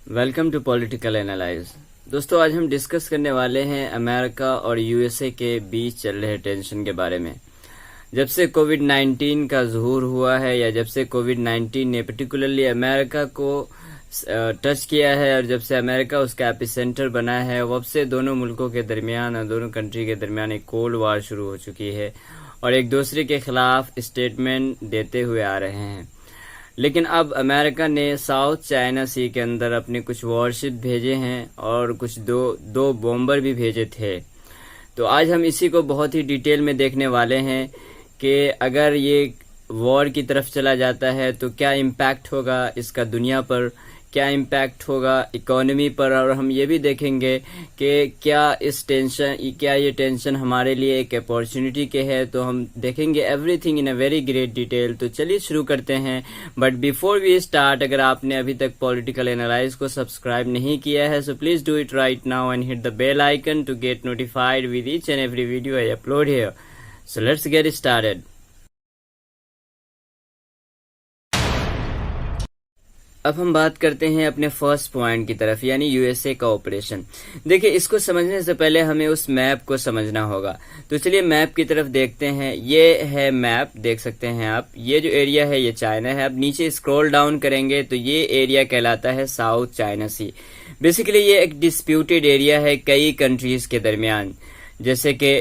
Welcome to political analyse. دوستو، آج ہم ڈسکس کرنے والے ہیں امریکہ اور یو ایس اے کے بیچ چل رہے ٹینشن کے بارے میں۔ جب سے کووڈ 19 کا ظہور ہوا ہے یا جب سے کووڈ 19 نے پرٹیکولرلی امریکہ کو ٹچ کیا ہے اور جب سے امریکہ اس کا ایپی سینٹر بنا ہے، وہ اب سے دونوں ملکوں کے درمیان اور دونوں کنٹری کے درمیان ایک کولڈ وار شروع ہو چکی ہے اور ایک دوسرے کے خلاف اسٹیٹمنٹ دیتے ہوئے آ رہے ہیں۔ لیکن اب امریکہ نے ساؤتھ چائنا سی کے اندر اپنے کچھ وارشپ بھیجے ہیں اور کچھ دو بومبر بھی بھیجے تھے۔ تو آج ہم اسی کو بہت ہی ڈیٹیل میں دیکھنے والے ہیں کہ اگر یہ وار کی طرف چلا جاتا ہے تو کیا امپیکٹ ہوگا اس کا دنیا پر، کیا امپیکٹ ہوگا اکانومی پر، اور ہم یہ بھی دیکھیں گے کہ کیا یہ ٹینشن ہمارے لیے ایک اپارچونٹی کے ہے۔ تو ہم دیکھیں گے every thing in a very great detail. تو چلیے شروع کرتے ہیں، بٹ بیفور وی اسٹارٹ، اگر آپ نے ابھی تک پولیٹیکل اینالائز کو سبسکرائب نہیں کیا ہے، so please do it right now and hit the bell icon to get notified with each and every video I upload here. So let's get started. اب ہم بات کرتے ہیں اپنے فرسٹ پوائنٹ کی طرف، یعنی یو ایس اے کا آپریشن۔ دیکھیں، اس کو سمجھنے سے پہلے ہمیں اس میپ کو سمجھنا ہوگا۔ تو چلیے میپ کی طرف دیکھتے ہیں۔ یہ ہے میپ، دیکھ سکتے ہیں آپ، یہ جو ایریا ہے یہ چائنا ہے۔ اب نیچے اسکرول ڈاؤن کریں گے تو یہ ایریا کہلاتا ہے ساؤتھ چائنا سی۔ بیسیکلی یہ ایک ڈسپیوٹیڈ ایریا ہے کئی کنٹریز کے درمیان، جیسے کہ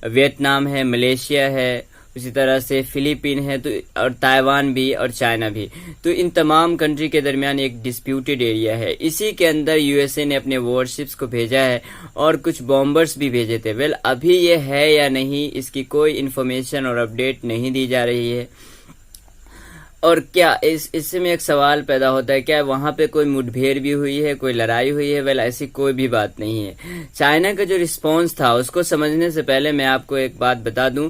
ویتنام ہے، ملیشیا ہے، اسی طرح سے فلیپین ہے، تو اور تائیوان بھی اور چائنا بھی۔ تو ان تمام کنٹری کے درمیان ایک ڈسپیوٹیڈ ایریا ہے۔ اسی کے اندر یو ایس اے نے اپنے وارشپس کو بھیجا ہے اور کچھ بامبرز بھی بھیجے تھے۔ ابھی یہ ہے یا نہیں، اس کی کوئی انفارمیشن اور اپڈیٹ نہیں دی جا رہی ہے۔ اور کیا اس سے میں ایک سوال پیدا ہوتا ہے، کیا وہاں پہ کوئی مٹبھیڑ بھی ہوئی ہے، کوئی لڑائی ہوئی ہے؟ ایسی کوئی بھی بات نہیں ہے۔ چائنا کا جو رسپانس تھا اس کو سمجھنے سے پہلے میں آپ کو ایک بات بتا دوں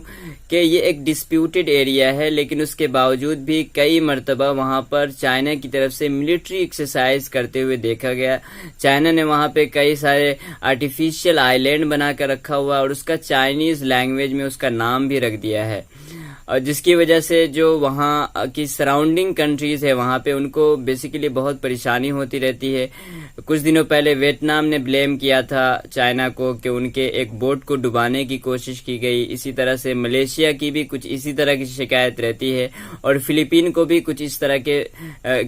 کہ یہ ایک ڈسپیوٹیڈ ایریا ہے، لیکن اس کے باوجود بھی کئی مرتبہ وہاں پر چائنا کی طرف سے ملٹری ایکسرسائز کرتے ہوئے دیکھا گیا۔ چائنا نے وہاں پہ کئی سارے آرٹیفیشیل آئی لینڈ بنا کر رکھا ہوا اور اس کا چائنیز لینگویج میں اس کا نام بھی رکھ دیا ہے، اور جس کی وجہ سے جو وہاں کی سراؤنڈنگ کنٹریز ہے وہاں پہ ان کو بیسیکلی بہت پریشانی ہوتی رہتی ہے۔ کچھ دنوں پہلے ویتنام نے بلیم کیا تھا چائنا کو کہ ان کے ایک بوٹ کو ڈبانے کی کوشش کی گئی۔ اسی طرح سے ملیشیا کی بھی کچھ اسی طرح کی شکایت رہتی ہے، اور فلیپین کو بھی کچھ اس طرح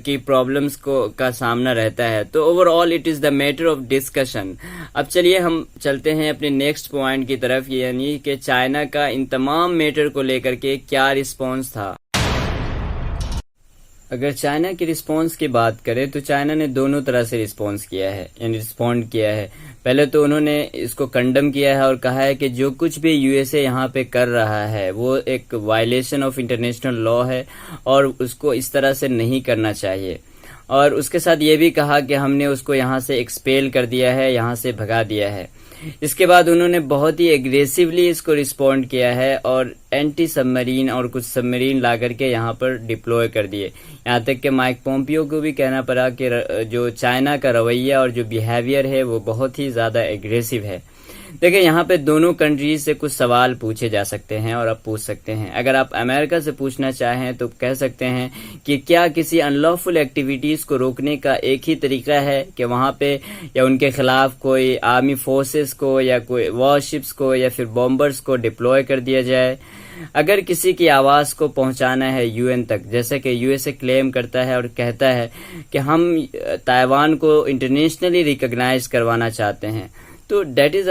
کی پرابلمز کا سامنا رہتا ہے۔ تو over all it is the matter of discussion. اب چلیے ہم چلتے ہیں اپنے نیکسٹ پوائنٹ کی طرف، یعنی کہ چائنا کا ان تمام میٹر کو لے کر کے کیا رسپانس تھا۔ اگر چائنا کی رسپانس کی بات کریں تو چائنا نے دونوں طرح سے رسپانس کیا ہے، یعنی رسپونڈ کیا ہے۔ پہلے تو انہوں نے اس کو کنڈم کیا ہے اور کہا ہے کہ جو کچھ بھی یو ایس اے یہاں پہ کر رہا ہے وہ ایک وائلیشن آف انٹرنیشنل لا ہے اور اس کو اس طرح سے نہیں کرنا چاہیے۔ اور اس کے ساتھ یہ بھی کہا کہ ہم نے اس کو یہاں سے ایکسپیل کر دیا ہے، یہاں سے بھگا دیا ہے۔ اس کے بعد انہوں نے بہت ہی ایگریسولی اس کو رسپونڈ کیا ہے اور اینٹی سب مرین اور کچھ سب مرین لا کر کے یہاں پر ڈپلوائے کر دیے۔ یہاں تک کہ مائک پومپیو کو بھی کہنا پڑا کہ جو چائنا کا رویہ اور جو بیہیویئر ہے وہ بہت ہی زیادہ ایگریسو ہے۔ دیکھیں، یہاں پہ دونوں کنٹریز سے کچھ سوال پوچھے جا سکتے ہیں اور آپ پوچھ سکتے ہیں۔ اگر آپ امریکہ سے پوچھنا چاہیں تو کہہ سکتے ہیں کہ کیا کسی ان لافل ایکٹیویٹیز کو روکنے کا ایک ہی طریقہ ہے کہ وہاں پہ یا ان کے خلاف کوئی آرمی فورسز کو یا کوئی وارشپس کو یا پھر بامبرز کو ڈپلوائے کر دیا جائے؟ اگر کسی کی آواز کو پہنچانا ہے یو این تک، جیسے کہ یو ایس اے کلیم کرتا ہے اور کہتا ہے کہ ہم تائیوان کو انٹرنیشنلی ریکگنائز کروانا چاہتے ہیں، تو that is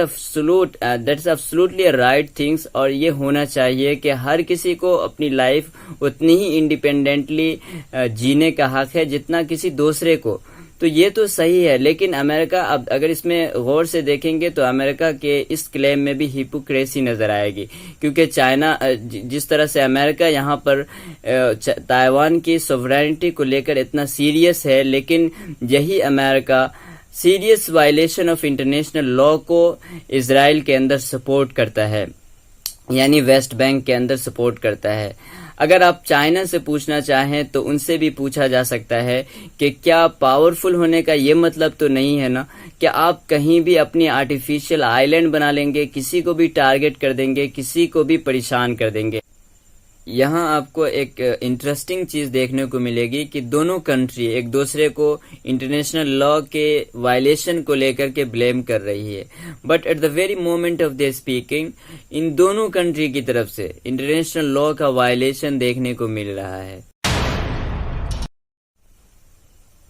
absolutely right things, اور یہ ہونا چاہیے کہ ہر کسی کو اپنی لائف اتنی ہی انڈیپینڈنٹلی جینے کا حق ہے جتنا کسی دوسرے کو۔ تو یہ تو صحیح ہے، لیکن امریکہ اب اگر اس میں غور سے دیکھیں گے تو امریکہ کے اس کلیم میں بھی ہپوکریسی نظر آئے گی، کیونکہ چائنا جس طرح سے امریکہ یہاں پر تائیوان کی سوورینٹی کو لے کر اتنا سیریس ہے، لیکن یہی امریکہ serious violation of international law کو اسرائیل کے اندر سپورٹ کرتا ہے، یعنی ویسٹ بینک کے اندر سپورٹ کرتا ہے۔ اگر آپ چائنا سے پوچھنا چاہیں تو ان سے بھی پوچھا جا سکتا ہے کہ کیا پاورفل ہونے کا یہ مطلب تو نہیں ہے نا کہ آپ کہیں بھی اپنی آرٹیفیشیل آئی لینڈ بنا لیں گے، کسی کو بھی ٹارگٹ کر دیں گے، کسی کو بھی پریشان کر دیں گے۔ یہاں آپ کو ایک انٹرسٹنگ چیز دیکھنے کو ملے گی کہ دونوں کنٹری ایک دوسرے کو انٹرنیشنل لا کے وائلیشن کو لے کر کے بلیم کر رہی ہے، but at the very moment of their speaking ان دونوں کنٹری کی طرف سے انٹرنیشنل لا کا وائلیشن دیکھنے کو مل رہا ہے۔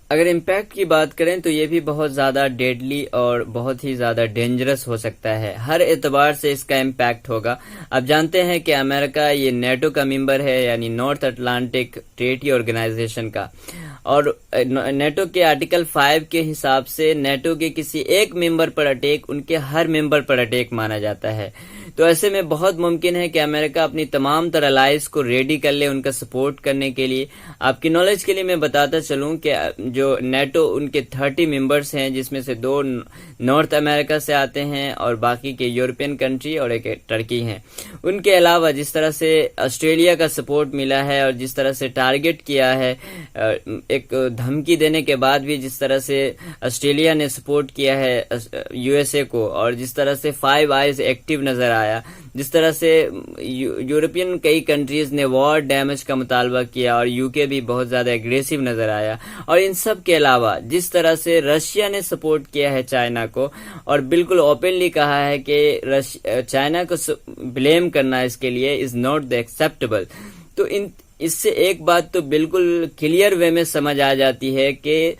اگر امپیکٹ کی بات کریں تو یہ بھی بہت زیادہ ڈیڈلی اور بہت ہی زیادہ ڈینجرس ہو سکتا ہے، ہر اعتبار سے اس کا امپیکٹ ہوگا۔ آپ جانتے ہیں کہ امریکہ یہ نیٹو کا ممبر ہے، یعنی نارتھ اٹلانٹک ٹریٹی آرگنائزیشن کا، اور نیٹو کے آرٹیکل 5 کے حساب سے نیٹو کے کسی ایک ممبر پر اٹیک ان کے ہر ممبر پر اٹیک مانا جاتا ہے۔ تو ایسے میں بہت ممکن ہے کہ امریکہ اپنی تمام تر الائز کو ریڈی کر لے ان کا سپورٹ کرنے کے لیے۔ آپ کی نالج کے لیے میں بتاتا چلوں کہ جو نیٹو ان کے 30 ممبرز ہیں، جس میں سے 2 نارتھ امریکہ سے آتے ہیں اور باقی کے یورپین کنٹری اور ایک ٹرکی ہیں۔ ان کے علاوہ جس طرح سے آسٹریلیا کا سپورٹ ملا ہے اور جس طرح سے ٹارگٹ کیا ہے، ایک دھمکی دینے کے بعد بھی جس طرح سے آسٹریلیا نے سپورٹ کیا ہے یو ایس اے کو، اور جس طرح سے 5 آئیز ایکٹیو نظر آیا، جس طرح سے یورپین کئی کنٹریز نے وار ڈیمیج کا مطالبہ کیا اور یو کے بھی بہت زیادہ ایگریسو نظر آیا، اور ان سب کے علاوہ جس طرح سے رشیا نے سپورٹ کیا ہے چائنا کو اور بالکل اوپنلی کہا ہے کہ چائنا کو بلیم کرنا اس کے لیے از ناٹ دی ایکسیپٹیبل، تو اس سے ایک بات تو بالکل کلیئر وے میں سمجھ آ جاتی ہے کہ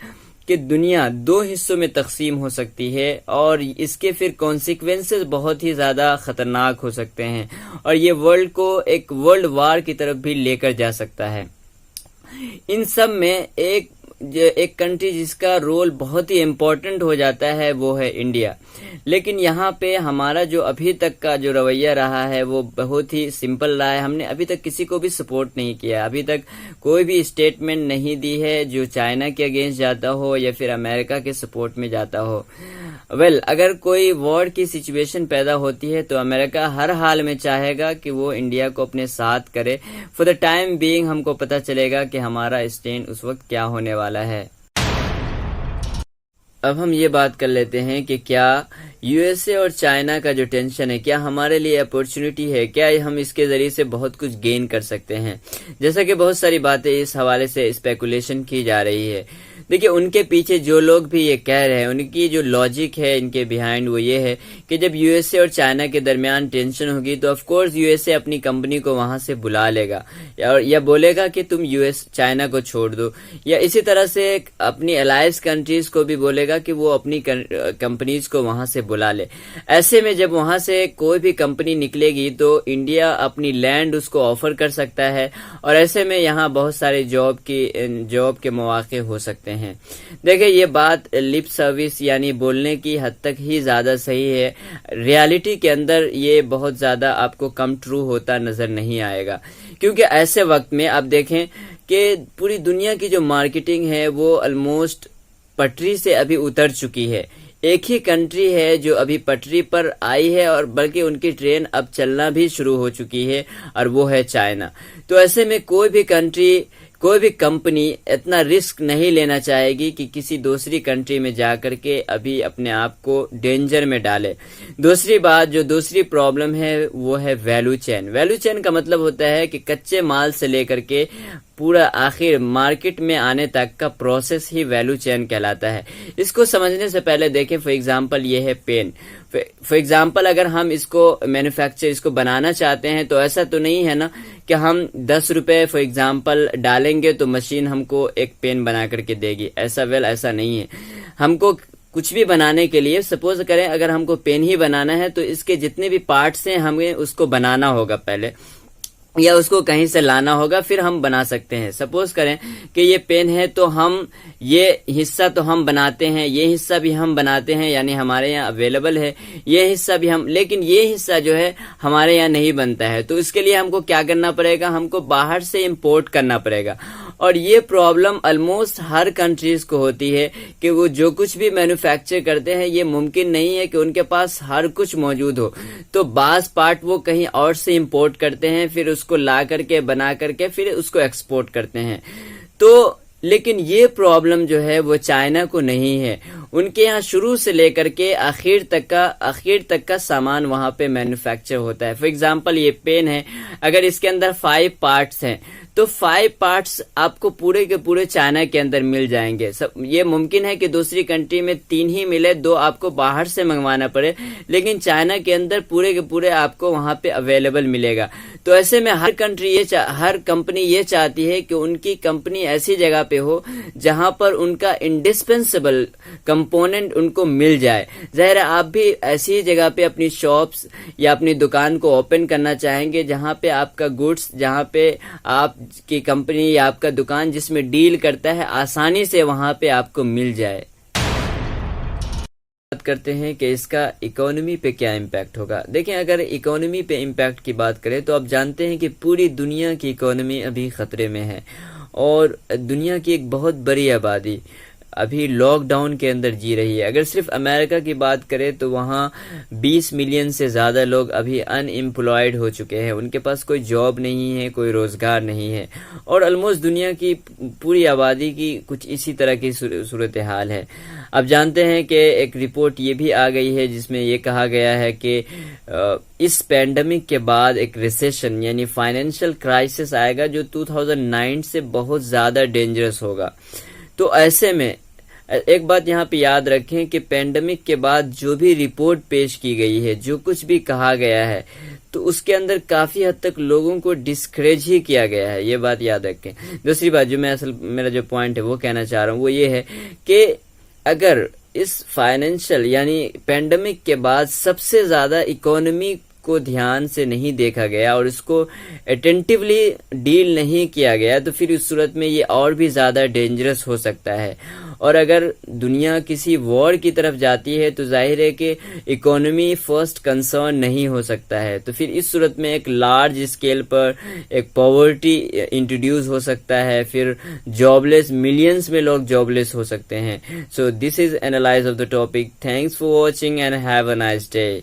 دنیا 2 حصوں میں تقسیم ہو سکتی ہے، اور اس کے پھر کانسیکوینسز بہت ہی زیادہ خطرناک ہو سکتے ہیں، اور یہ ورلڈ کو ایک ورلڈ وار کی طرف بھی لے کر جا سکتا ہے۔ ان سب میں ایک کنٹری جس کا رول بہت ہی امپورٹنٹ ہو جاتا ہے وہ ہے انڈیا، لیکن یہاں پہ ہمارا جو ابھی تک کا جو رویہ رہا ہے وہ بہت ہی سمپل رہا ہے۔ ہم نے ابھی تک کسی کو بھی سپورٹ نہیں کیا، ابھی تک کوئی بھی اسٹیٹمنٹ نہیں دی ہے جو چائنا کے اگینسٹ جاتا ہو یا پھر امریکہ کے سپورٹ میں جاتا ہو۔ اگر کوئی وار کی سچویشن پیدا ہوتی ہے تو امریکہ ہر حال میں چاہے گا کہ وہ انڈیا کو اپنے ساتھ کرے۔ فور دا ٹائم بینگ ہم کو پتہ چلے گا کہ ہمارا اسٹینڈ اس وقت کیا ہونے والا ہے۔ اب ہم یہ بات کر لیتے ہیں کہ کیا یو ایس اے اور چائنا کا جو ٹینشن ہے کیا ہمارے لیے اپورچونٹی ہے، کیا ہم اس کے ذریعے سے بہت کچھ گین کر سکتے ہیں؟ جیسا کہ بہت ساری باتیں اس حوالے سے اسپیکولیشن کی جا رہی ہے۔ دیکھیے، ان کے پیچھے جو لوگ بھی یہ کہہ رہے ہیں ان کی جو لاجک ہے ان کے بیہائنڈ وہ یہ ہے کہ جب یو ایس اے اور چائنا کے درمیان ٹینشن ہوگی تو of course U S A اپنی کمپنی کو وہاں سے بلا لے گا، یا بولے گا کہ تم چائنا کو چھوڑ دو، یا اسی طرح سے اپنی الائنس کنٹریز کو بھی بولے گا کہ وہ اپنی کمپنیز کو وہاں سے بلا لے۔ ایسے میں جب وہاں سے کوئی بھی کمپنی نکلے گی تو انڈیا اپنی لینڈ اس کو آفر کر سکتا ہے، اور ایسے میں یہاں بہت سارے جاب کے مواقع ہو سکتے ہیں۔ دیکھیں، یہ بات لپ سروس یعنی بولنے کی حد تک ہی زیادہ صحیح ہے، ریالٹی کے اندر یہ بہت زیادہ آپ کو کم ٹرو ہوتا نظر نہیں آئے گا، کیونکہ ایسے وقت میں آپ دیکھیں کہ پوری دنیا کی جو مارکیٹنگ ہے وہ آلموسٹ پٹری سے ابھی اتر چکی ہے۔ ایک ہی کنٹری ہے جو ابھی پٹری پر آئی ہے، اور بلکہ ان کی ٹرین اب چلنا بھی شروع ہو چکی ہے، اور وہ ہے چائنا۔ تو ایسے میں کوئی بھی کنٹری، کوئی بھی کمپنی اتنا رسک نہیں لینا چاہے گی کہ کسی دوسری کنٹری میں جا کر کے ابھی اپنے آپ کو ڈینجر میں ڈالے۔ دوسری بات، جو دوسری پرابلم ہے وہ ہے ویلیو چین۔ ویلیو چین کا مطلب ہوتا ہے کہ کچے مال سے لے کر کے پورا آخر مارکیٹ میں آنے تک کا پروسیس ہی ویلیو چین کہلاتا ہے۔ اس کو سمجھنے سے پہلے دیکھیں، فار ایگزامپل یہ ہے پین۔ فار ایگزامپل اگر ہم اس کو مینوفیکچر، اس کو بنانا چاہتے ہیں تو ایسا تو نہیں ہے نا کہ ہم 10 روپے فار ایگزامپل ڈالیں گے تو مشین ہم کو ایک پین بنا کر کے دے گی، ایسا نہیں ہے۔ ہم کو کچھ بھی بنانے کے لیے، سپوز کریں اگر ہم کو پین ہی بنانا ہے تو اس کے جتنے بھی پارٹس ہیں ہمیں اس کو بنانا ہوگا پہلے، یا اس کو کہیں سے لانا ہوگا، پھر ہم بنا سکتے ہیں۔ سپوز کریں کہ یہ پین ہے تو ہم یہ حصہ تو ہم بناتے ہیں، یہ حصہ بھی ہم بناتے ہیں، یعنی ہمارے یہاں اویلیبل ہے یہ حصہ بھی ہم، لیکن یہ حصہ جو ہے ہمارے یہاں نہیں بنتا ہے، تو اس کے لیے ہم کو کیا کرنا پڑے گا؟ ہم کو باہر سے امپورٹ کرنا پڑے گا۔ اور یہ پرابلم آلموسٹ ہر کنٹریز کو ہوتی ہے کہ وہ جو کچھ بھی مینوفیکچر کرتے ہیں یہ ممکن نہیں ہے کہ ان کے پاس ہر کچھ موجود ہو، تو بعض پارٹ وہ کہیں اور سے امپورٹ کرتے ہیں، پھر اس کو لا کر کے بنا کر کے پھر اس کو ایکسپورٹ کرتے ہیں۔ تو لیکن یہ پرابلم جو ہے وہ چائنا کو نہیں ہے. ان کے یہاں شروع سے لے کر کے آخر تک کا سامان وہاں پہ مینوفیکچر ہوتا ہے. فار ایگزامپل یہ پین ہے، اگر اس کے اندر 5 پارٹس ہیں تو 5 پارٹس آپ کو پورے کے پورے چائنا کے اندر مل جائیں گے. یہ ممکن ہے کہ دوسری کنٹری میں 3 ہی ملے، 2 آپ کو باہر سے منگوانا پڑے، لیکن چائنا کے اندر پورے کے پورے آپ کو وہاں پہ اویلیبل ملے گا. تو ایسے میں ہر کمپنی یہ چاہتی ہے کہ ان کی کمپنی ایسی جگہ پہ ہو جہاں پر ان کا انڈسپنسیبل کمپوننٹ ان کو مل جائے. ظاہر ہے آپ بھی ایسی جگہ پہ اپنی شاپس یا اپنی دکان کو اوپن کرنا چاہیں گے جہاں پہ آپ کا گڈس، جہاں پہ آپ کی کمپنی یا آپ کا دکان جس میں ڈیل کرتا ہے آسانی سے وہاں پہ آپ کو مل جائے. بات کرتے ہیں کہ اس کا اکانومی پہ کیا امپیکٹ ہوگا. دیکھیں، اگر اکانومی پہ امپیکٹ کی بات کریں تو آپ جانتے ہیں کہ پوری دنیا کی اکانومی ابھی خطرے میں ہے، اور دنیا کی ایک بہت بڑی آبادی ابھی لاک ڈاؤن کے اندر جی رہی ہے. اگر صرف امریکہ کی بات کریں تو وہاں 20 ملین سے زیادہ لوگ ابھی ان امپلائڈ ہو چکے ہیں، ان کے پاس کوئی جاب نہیں ہے، کوئی روزگار نہیں ہے، اور آلموسٹ دنیا کی پوری آبادی کی کچھ اسی طرح کی صورتحال ہے. اب جانتے ہیں کہ ایک رپورٹ یہ بھی آ گئی ہے جس میں یہ کہا گیا ہے کہ اس پینڈیمک کے بعد ایک ریسیشن یعنی فائنینشیل کرائسس آئے گا جو 2009 سے بہت زیادہ ڈینجرس ہوگا. تو ایسے میں ایک بات یہاں پہ یاد رکھیں کہ پینڈیمک کے بعد جو بھی رپورٹ پیش کی گئی ہے، جو کچھ بھی کہا گیا ہے، تو اس کے اندر کافی حد تک لوگوں کو ڈسکریج ہی کیا گیا ہے. یہ بات یاد رکھیں. دوسری بات جو میرا جو پوائنٹ ہے وہ کہنا چاہ رہا ہوں وہ یہ ہے کہ اگر اس فائنینشیل یعنی پینڈیمک کے بعد سب سے زیادہ اکانومی کو دھیان سے نہیں دیکھا گیا اور اس کو اٹینٹیولی ڈیل نہیں کیا گیا تو پھر اس صورت میں یہ اور بھی زیادہ ڈینجرس ہو سکتا ہے. اور اگر دنیا کسی وار کی طرف جاتی ہے تو ظاہر ہے کہ اکانومی فرسٹ کنسرن نہیں ہو سکتا ہے. تو پھر اس صورت میں ایک لارج اسکیل پر ایک پاورٹی انٹروڈیوس ہو سکتا ہے، پھر جاب لیس، ملینز میں لوگ جاب لیس ہو سکتے ہیں. So this is analyse of the topic. Thanks for watching and have a nice day.